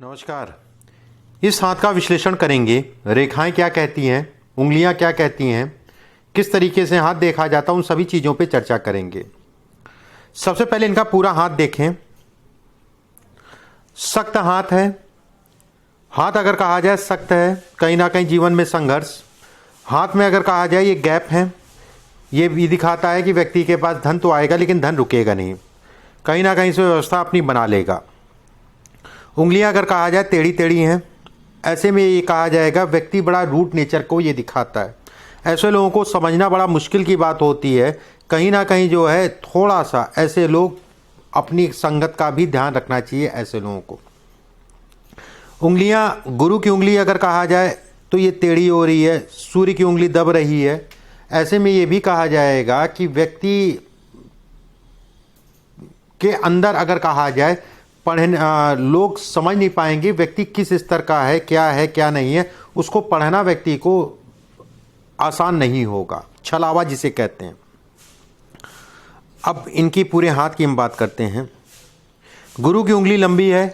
नमस्कार। इस हाथ का विश्लेषण करेंगे। रेखाएं क्या कहती हैं, उंगलियां क्या कहती हैं, किस तरीके से हाथ देखा जाता है, उन सभी चीज़ों पे चर्चा करेंगे। सबसे पहले इनका पूरा हाथ देखें। सख्त हाथ है। हाथ अगर कहा जाए सख्त है, कहीं ना कहीं जीवन में संघर्ष। हाथ में अगर कहा जाए ये गैप है, ये भी दिखाता है कि व्यक्ति के पास धन तो आएगा लेकिन धन रुकेगा नहीं, कहीं ना कहीं से व्यवस्था अपनी बना लेगा। उंगलियां अगर कहा जाए टेढ़ी टेढ़ी हैं, ऐसे में ये कहा जाएगा व्यक्ति बड़ा रूट नेचर को ये दिखाता है। ऐसे लोगों को समझना बड़ा मुश्किल की बात होती है। कहीं ना कहीं जो है थोड़ा सा ऐसे लोग अपनी संगत का भी ध्यान रखना चाहिए ऐसे लोगों को। उंगलियां, गुरु की उंगली अगर कहा जाए तो ये टेढ़ी हो रही है, सूर्य की उंगली दब रही है। ऐसे में ये भी कहा जाएगा कि व्यक्ति के अंदर अगर कहा जाए लोग समझ नहीं पाएंगे व्यक्ति किस स्तर का है, क्या नहीं है। उसको पढ़ना व्यक्ति को आसान नहीं होगा, छलावा जिसे कहते हैं। अब इनकी पूरे हाथ की हम बात करते हैं। गुरु की उंगली लंबी है।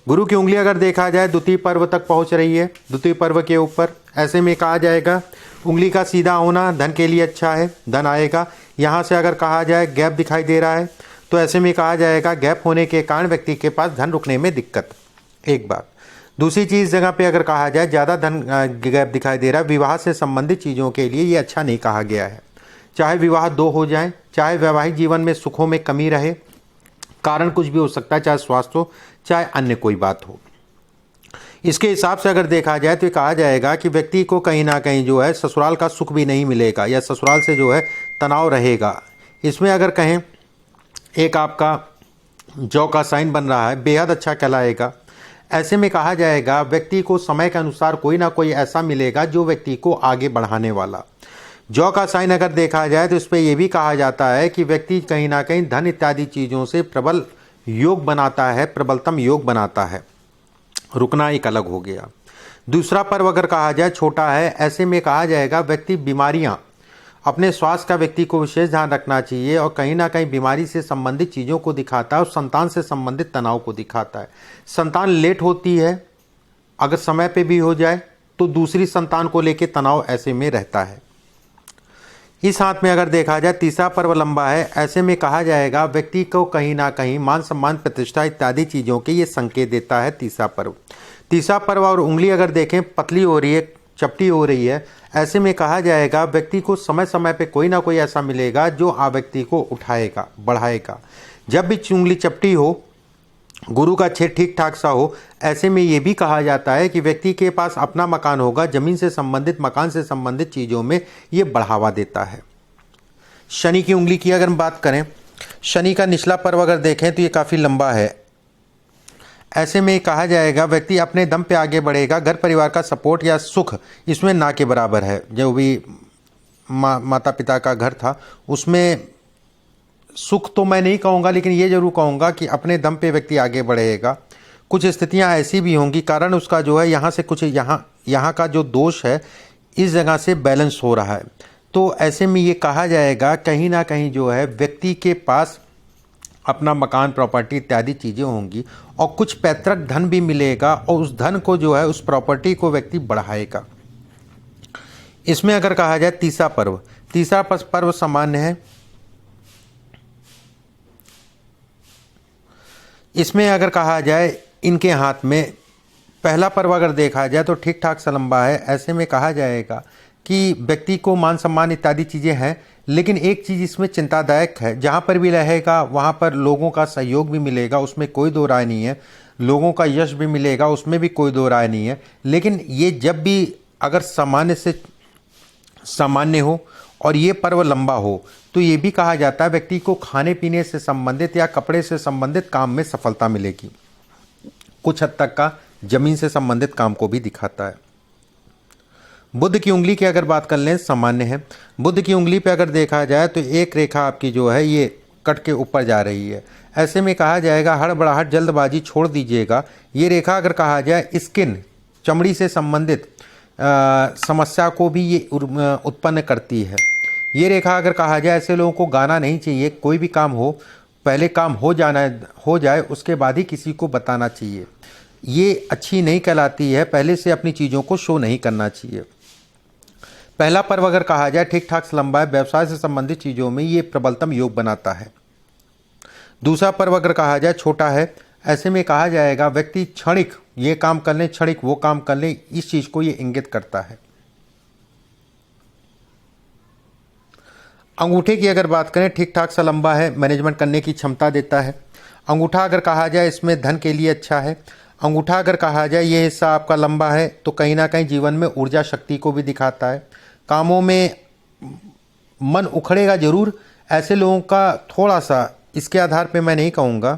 गुरु की उंगली अगर देखा जाए द्वितीय पर्व तक पहुंच रही है, द्वितीय पर्व के ऊपर। ऐसे में कहा जाएगा उंगली का सीधा होना धन के लिए अच्छा है, धन आएगा। यहाँ से अगर कहा जाए गैप दिखाई दे रहा है तो ऐसे में कहा जाएगा गैप होने के कारण व्यक्ति के पास धन रुकने में दिक्कत। एक बात। दूसरी चीज़ जगह पे अगर कहा जाए ज़्यादा धन गैप दिखाई दे रहा है, विवाह से संबंधित चीज़ों के लिए ये अच्छा नहीं कहा गया है। चाहे विवाह दो हो जाए, चाहे वैवाहिक जीवन में सुखों में कमी रहे, कारण कुछ भी हो सकता है, चाहे स्वास्थ्य हो, चाहे अन्य कोई बात हो। इसके हिसाब से अगर देखा जाए तो कहा जाएगा कि व्यक्ति को कहीं ना कहीं जो है ससुराल का सुख भी नहीं मिलेगा या ससुराल से जो है तनाव रहेगा। इसमें अगर कहें एक आपका जौ का साइन बन रहा है, बेहद अच्छा कहलाएगा। ऐसे में कहा जाएगा व्यक्ति को समय के अनुसार कोई ना कोई ऐसा मिलेगा जो व्यक्ति को आगे बढ़ाने वाला। जौ का साइन अगर देखा जाए तो इस पर यह भी कहा जाता है कि व्यक्ति कहीं ना कहीं धन इत्यादि चीज़ों से प्रबल योग बनाता है, प्रबलतम योग बनाता है। रुकना एक अलग हो गया। दूसरा पर्व अगर कहा जाए छोटा है, ऐसे में कहा जाएगा व्यक्ति बीमारियां, अपने स्वास्थ्य का व्यक्ति को विशेष ध्यान रखना चाहिए और कहीं ना कहीं बीमारी से संबंधित चीज़ों को दिखाता है और संतान से संबंधित तनाव को दिखाता है। संतान लेट होती है, अगर समय पे भी हो जाए तो दूसरी संतान को लेकर तनाव ऐसे में रहता है। इस हाथ में अगर देखा जाए तीसरा पर्व लंबा है, ऐसे में कहा जाएगा व्यक्ति को कहीं ना कहीं मान सम्मान प्रतिष्ठा इत्यादि चीज़ों के ये संकेत देता है तीसरा पर्व। तीसरा पर्व और उंगली अगर देखें पतली हो रही है, चपटी हो रही है, ऐसे में कहा जाएगा व्यक्ति को समय समय पे कोई ना कोई ऐसा मिलेगा जो आ व्यक्ति को उठाएगा, बढ़ाएगा। जब भी उंगली चपटी हो, गुरु का छेद ठीक ठाक सा हो, ऐसे में ये भी कहा जाता है कि व्यक्ति के पास अपना मकान होगा, जमीन से संबंधित, मकान से संबंधित चीज़ों में ये बढ़ावा देता है। शनि की उंगली की अगर हम बात करें, शनि का निचला पर्व अगर देखें तो ये काफ़ी लंबा है। ऐसे में कहा जाएगा व्यक्ति अपने दम पे आगे बढ़ेगा, घर परिवार का सपोर्ट या सुख इसमें ना के बराबर है। जो भी माता पिता का घर था उसमें सुख तो मैं नहीं कहूँगा, लेकिन ये जरूर कहूँगा कि अपने दम पे व्यक्ति आगे बढ़ेगा। कुछ स्थितियाँ ऐसी भी होंगी, कारण उसका जो है यहाँ से कुछ यहाँ का जो दोष है इस जगह से बैलेंस हो रहा है। तो ऐसे में ये कहा जाएगा कहीं ना कहीं जो है व्यक्ति के पास अपना मकान, प्रॉपर्टी इत्यादि चीज़ें होंगी और कुछ पैतृक धन भी मिलेगा और उस धन को जो है उस प्रॉपर्टी को व्यक्ति बढ़ाएगा। इसमें अगर कहा जाए तीसरा पर्व सामान्य है। इसमें अगर कहा जाए इनके हाथ में पहला पर्व अगर देखा जाए तो ठीक ठाक सा लंबा है। ऐसे में कहा जाएगा कि व्यक्ति को मान सम्मान इत्यादि चीज़ें हैं, लेकिन एक चीज़ इसमें चिंतादायक है, जहाँ पर भी रहेगा वहाँ पर लोगों का सहयोग भी मिलेगा, उसमें कोई दो राय नहीं है। लोगों का यश भी मिलेगा, उसमें भी कोई दो राय नहीं है। लेकिन ये जब भी अगर सामान्य से सामान्य हो और ये पर्व लंबा हो तो ये भी कहा जाता है व्यक्ति को खाने पीने से संबंधित या कपड़े से संबंधित काम में सफलता मिलेगी। कुछ हद तक का जमीन से संबंधित काम को भी दिखाता है। बुध की उंगली की अगर बात कर लें सामान्य है। बुध की उंगली पे अगर देखा जाए तो एक रेखा आपकी जो है ये कट के ऊपर जा रही है। ऐसे में कहा जाएगा हड़बड़ाहट, जल्दबाजी छोड़ दीजिएगा। ये रेखा अगर कहा जाए स्किन, चमड़ी से संबंधित समस्या को भी ये उत्पन्न करती है। ये रेखा अगर कहा जाए ऐसे लोगों को गाना नहीं चाहिए। कोई भी काम हो पहले काम हो जाए उसके बाद ही किसी को बताना चाहिए। ये अच्छी नहीं कहलाती है। पहले से अपनी चीज़ों को शो नहीं करना चाहिए। पहला पर्व अगर कहा जाए ठीक ठाक से लंबा है, व्यवसाय से संबंधित चीज़ों में ये प्रबलतम योग बनाता है। दूसरा पर्व अगर कहा जाए छोटा है, ऐसे में कहा जाएगा व्यक्ति क्षणिक ये काम कर ले, क्षणिक वो काम कर ले, इस चीज़ को ये इंगित करता है। अंगूठे की अगर बात करें ठीक ठाक सा लंबा है, मैनेजमेंट करने की क्षमता देता है। अंगूठा अगर कहा जाए इसमें धन के लिए अच्छा है। अंगूठा अगर कहा जाए ये हिस्सा आपका लंबा है तो कहीं ना कहीं जीवन में ऊर्जा शक्ति को भी दिखाता है। कामों में मन उखड़ेगा जरूर, ऐसे लोगों का थोड़ा सा, इसके आधार पे मैं नहीं कहूँगा,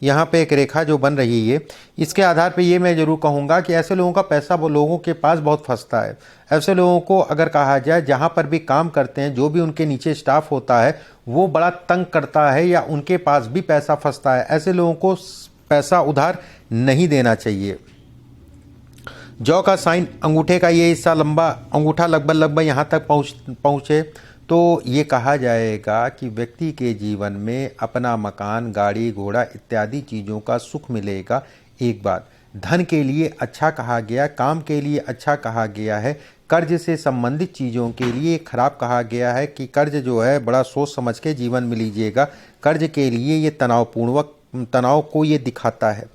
यहाँ पे एक रेखा जो बन रही है इसके आधार पे ये मैं ज़रूर कहूँगा कि ऐसे लोगों का पैसा वो लोगों के पास बहुत फंसता है। ऐसे लोगों को अगर कहा जाए जहाँ पर भी काम करते हैं, जो भी उनके नीचे स्टाफ होता है वो बड़ा तंग करता है या उनके पास भी पैसा फंसता है। ऐसे लोगों को पैसा उधार नहीं देना चाहिए। जौ का साइन, अंगूठे का ये हिस्सा लंबा, अंगूठा लगभग यहाँ तक पहुँचे तो ये कहा जाएगा कि व्यक्ति के जीवन में अपना मकान, गाड़ी, घोड़ा इत्यादि चीज़ों का सुख मिलेगा। एक बात, धन के लिए अच्छा कहा गया, काम के लिए अच्छा कहा गया है। कर्ज से संबंधित चीज़ों के लिए खराब कहा गया है कि कर्ज जो है बड़ा सोच समझ के जीवन में लीजिएगा। कर्ज के लिए ये तनाव को ये दिखाता है।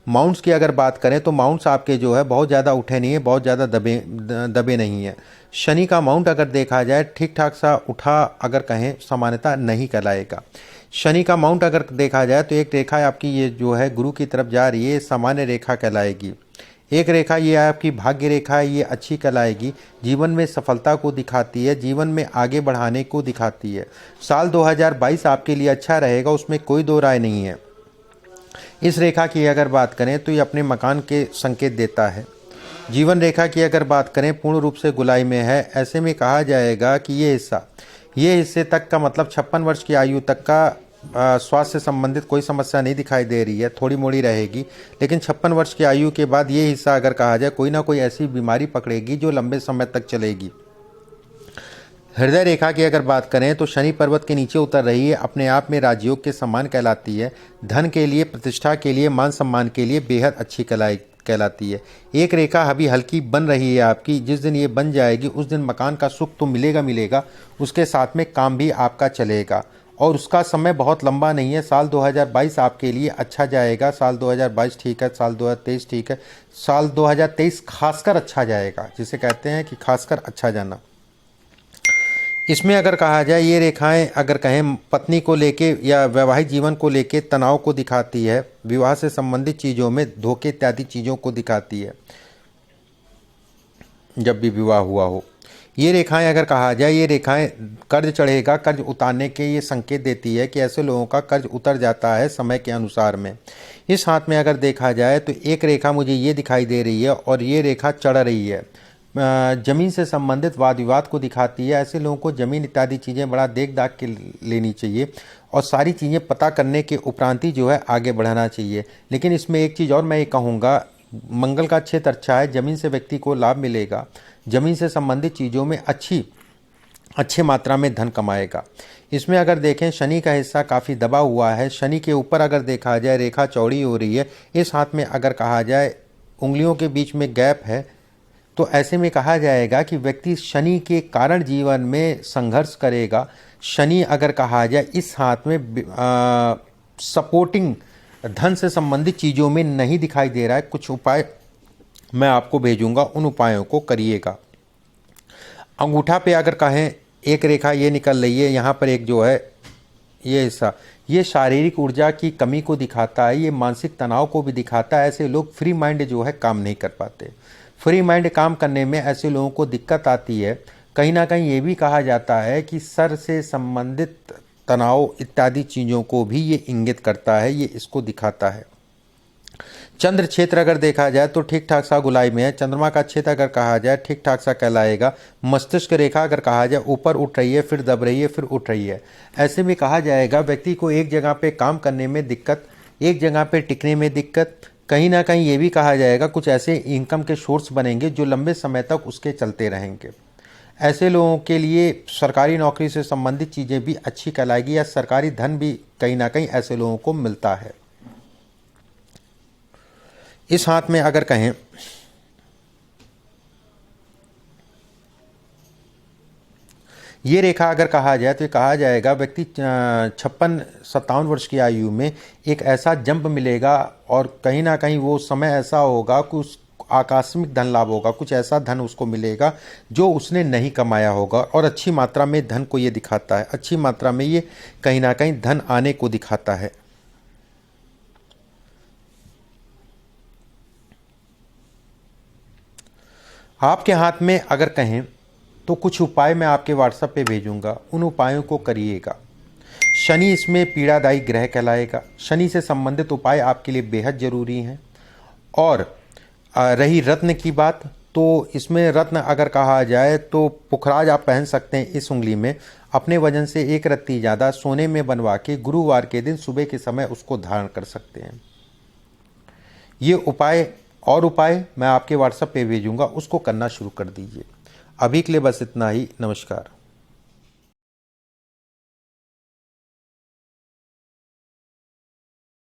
माउंट्स की अगर बात करें तो माउंट्स आपके जो है बहुत ज़्यादा उठे नहीं है, बहुत ज़्यादा दबे नहीं है। शनि का माउंट अगर देखा जाए ठीक ठाक सा उठा अगर कहें सामान्यता नहीं कहलाएगा। शनि का माउंट अगर देखा जाए तो एक रेखा आपकी ये जो है गुरु की तरफ जा रही है, सामान्य रेखा कहलाएगी। एक रेखा ये आपकी भाग्य रेखा है, ये अच्छी कहलाएगी, जीवन में सफलता को दिखाती है, जीवन में आगे बढ़ाने को दिखाती है। साल 2022 आपके लिए अच्छा रहेगा, उसमें कोई दो राय नहीं है। इस रेखा की अगर बात करें तो ये अपने मकान के संकेत देता है। जीवन रेखा की अगर बात करें पूर्ण रूप से गुलाई में है। ऐसे में कहा जाएगा कि ये हिस्से तक का मतलब 56 वर्ष की आयु तक का स्वास्थ्य से संबंधित कोई समस्या नहीं दिखाई दे रही है, थोड़ी मोड़ी रहेगी। लेकिन 56 वर्ष की आयु के बाद ये हिस्सा अगर कहा जाए कोई ना कोई ऐसी बीमारी पकड़ेगी जो लंबे समय तक चलेगी। हृदय रेखा की अगर बात करें तो शनि पर्वत के नीचे उतर रही है, अपने आप में राजयोग के समान कहलाती है। धन के लिए, प्रतिष्ठा के लिए, मान सम्मान के लिए बेहद अच्छी कहलाती है। एक रेखा अभी हल्की बन रही है आपकी, जिस दिन ये बन जाएगी उस दिन मकान का सुख तो मिलेगा, उसके साथ में काम भी आपका चलेगा और उसका समय बहुत लंबा नहीं है। साल 2022 आपके लिए अच्छा जाएगा। साल 2022 ठीक है, साल 2023 ठीक है, साल 2023 खासकर अच्छा जाएगा, जिसे कहते हैं कि खासकर अच्छा जाना। इसमें अगर कहा जाए ये रेखाएं अगर कहें पत्नी को लेके या वैवाहिक जीवन को लेके तनाव को दिखाती है, विवाह से संबंधित चीज़ों में धोखे इत्यादि चीज़ों को दिखाती है जब भी विवाह हुआ हो। ये रेखाएं अगर कहा जाए ये रेखाएं कर्ज चढ़ेगा, कर्ज उतारने के ये संकेत देती है कि ऐसे लोगों का कर्ज उतर जाता है समय के अनुसार में। इस हाथ में अगर देखा जाए तो एक रेखा मुझे ये दिखाई दे रही है और ये रेखा चढ़ रही है, ज़मीन से संबंधित वाद विवाद को दिखाती है। ऐसे लोगों को ज़मीन इत्यादि चीज़ें बड़ा देख दाख के लेनी चाहिए और सारी चीज़ें पता करने के उपरांत ही जो है आगे बढ़ाना चाहिए। लेकिन इसमें एक चीज़ और मैं ये कहूँगा, मंगल का क्षेत्र अच्छा है, ज़मीन से व्यक्ति को लाभ मिलेगा, ज़मीन से संबंधित चीज़ों में अच्छी मात्रा में धन कमाएगा। इसमें अगर देखें शनि का हिस्सा काफ़ी दबा हुआ है, शनि के ऊपर अगर देखा जाए रेखा चौड़ी हो रही है। इस हाथ में अगर कहा जाए उंगलियों के बीच में गैप है तो ऐसे में कहा जाएगा कि व्यक्ति शनि के कारण जीवन में संघर्ष करेगा। शनि अगर कहा जाए इस हाथ में सपोर्टिंग धन से संबंधित चीज़ों में नहीं दिखाई दे रहा है। कुछ उपाय मैं आपको भेजूंगा, उन उपायों को करिएगा। अंगूठा पे अगर कहें एक रेखा ये निकल रही है, यहाँ पर एक जो है ये हिस्सा, ये शारीरिक ऊर्जा की कमी को दिखाता है, ये मानसिक तनाव को भी दिखाता है। ऐसे लोग फ्री माइंड जो है काम नहीं कर पाते। फ्री माइंड काम करने में ऐसे लोगों को दिक्कत आती है। कहीं ना कहीं ये भी कहा जाता है कि सर से संबंधित तनाव इत्यादि चीज़ों को भी ये इंगित करता है, ये इसको दिखाता है। चंद्र क्षेत्र अगर देखा जाए तो ठीक ठाक सा गुलाई में है। चंद्रमा का क्षेत्र अगर कहा जाए ठीक ठाक सा कहलाएगा। मस्तिष्क रेखा अगर कहा जाए ऊपर उठ रही है, फिर दब रही है, फिर उठ रही है। ऐसे में कहा जाएगा व्यक्ति को एक जगह पे काम करने में दिक्कत, एक जगह पे टिकने में दिक्कत। कहीं ना कहीं ये भी कहा जाएगा कुछ ऐसे इनकम के सोर्स बनेंगे जो लंबे समय तक उसके चलते रहेंगे। ऐसे लोगों के लिए सरकारी नौकरी से संबंधित चीज़ें भी अच्छी कहलाएगी या सरकारी धन भी कहीं ना कहीं ऐसे लोगों को मिलता है। इस हाथ में अगर कहें ये रेखा अगर कहा जाए तो ये कहा जाएगा व्यक्ति 56-57 वर्ष की आयु में एक ऐसा जंप मिलेगा और कहीं ना कहीं वो समय ऐसा होगा कि उस आकस्मिक धन लाभ होगा, कुछ ऐसा धन उसको मिलेगा जो उसने नहीं कमाया होगा और अच्छी मात्रा में धन को ये दिखाता है, अच्छी मात्रा में ये कहीं ना कहीं धन आने को दिखाता है। आपके हाथ में अगर कहें तो कुछ उपाय मैं आपके व्हाट्सएप पे भेजूंगा, उन उपायों को करिएगा। शनि इसमें पीड़ादायी ग्रह कहलाएगा। शनि से संबंधित उपाय आपके लिए बेहद ज़रूरी हैं। और रही रत्न की बात, तो इसमें रत्न अगर कहा जाए तो पुखराज आप पहन सकते हैं इस उंगली में, अपने वजन से 1 रत्ती ज़्यादा सोने में बनवा के गुरुवार के दिन सुबह के समय उसको धारण कर सकते हैं। ये उपाय और उपाय मैं आपके व्हाट्सएप पे भेजूंगा, उसको करना शुरू कर दीजिए। अभी के लिए बस इतना ही। नमस्कार।